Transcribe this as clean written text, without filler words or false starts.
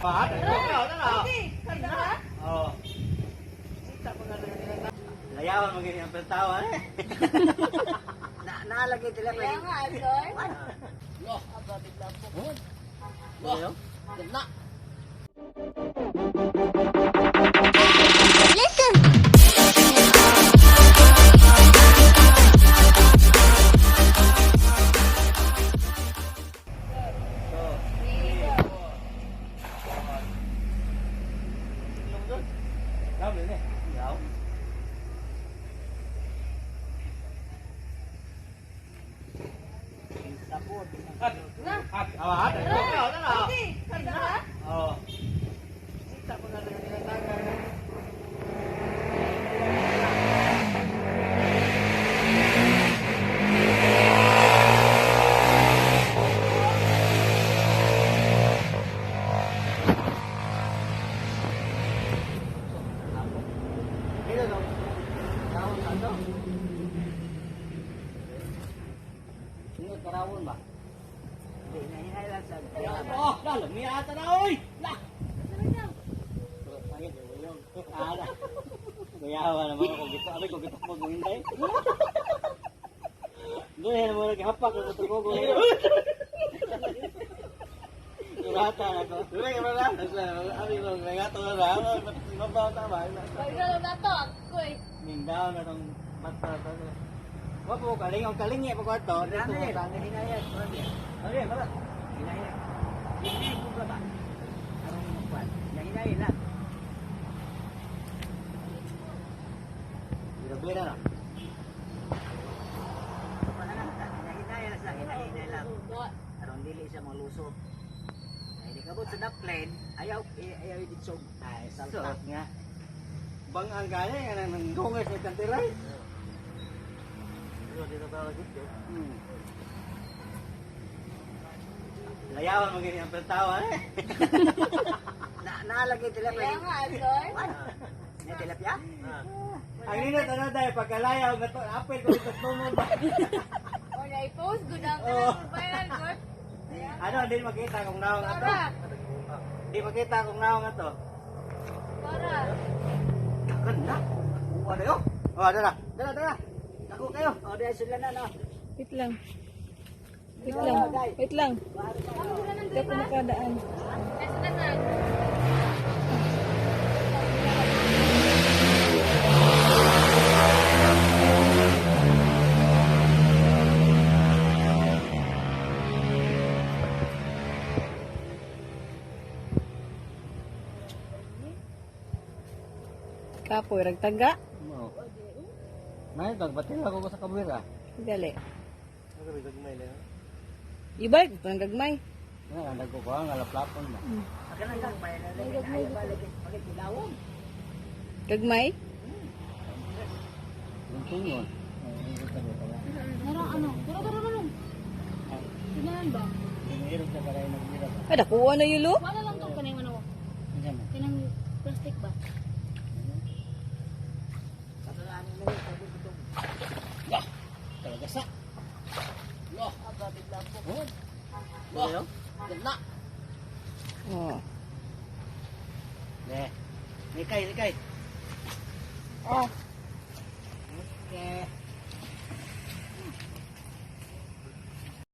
Pahat. Oh. Layawan mo ganyan ang pertawa eh. Naalagay sila pa Kaya nga, Aldoy. Loh, ababit lang po. Loh. Ganda. Karawon ba? Hindi, nahinay lang sa... Oh, lalo, may ata na, oy! Lah! Pangit, yung ala. Bayawa naman ako gito. Abay ko gito mo guminday. Doon yan mo naghapak ko sa ko guminday. Urata na ko. Doon yan mo na. Abi ko, may gato na lang. Mabaw tama. Pagdalo na to, ako eh. Mindaw na itong mata. Wala po kaling, ang kaling niya po ko ito. Dito mo ba? Nahinay yan. Okay, mara. Nahinay yan. Hindi ko ba ba? Anong magpan? Nahinay lang. Bira-bira na. Nahinay lang. Nahinay lang. Arong dili siya malusog. Ay, di kabot sa plane. Ayaw ititsog. Ay, salta. Nga. Bang ang gaya nga nang gungas sa kantiray. Dito ba dito? Layawan mo ganyan ang pertawa eh. Naalagay sila pa Kaya nga, Aldoy. May tilapia? Ang ninot ano dahil pagkalayaw na to, apel ko ito tumod ba? O, na-post, gudang ka Oo. na viral, God. Ano, hindi makita kung naong nga to. Para. Hindi makita kung naong nga to. Para. Ganda. Ano yun? Oh, dala. Dala. Ako kayo. O, dahil sila na, no? Wait lang. Wait lang. Hindi ako makadaan. Nasa na na. Kapoy, ragtaga. Oo. May pagbatil ako ko sa kamera. Gali. Ano ba gagmay lang? Ibalik, ito ng gagmay. Nga, nagko ko ang alaplapon ba. Pagkalang lang, may ayaw ba lagi pagkilawang? Gagmay? Yung tungon. Narang ano? Tara. Ginahan ba? Hinihirap na karay naghirap. Ay, nakuha na yulo. Wala lang itong kanang ano. Ano? Kanang plastic ba? Pagkalaan nila yun, sabi ko itong Lah! Talaga sa. Lah! ababit lang po. Oh. Lah! Ganda! Oh. Ne. Nikay. Oh. Okay.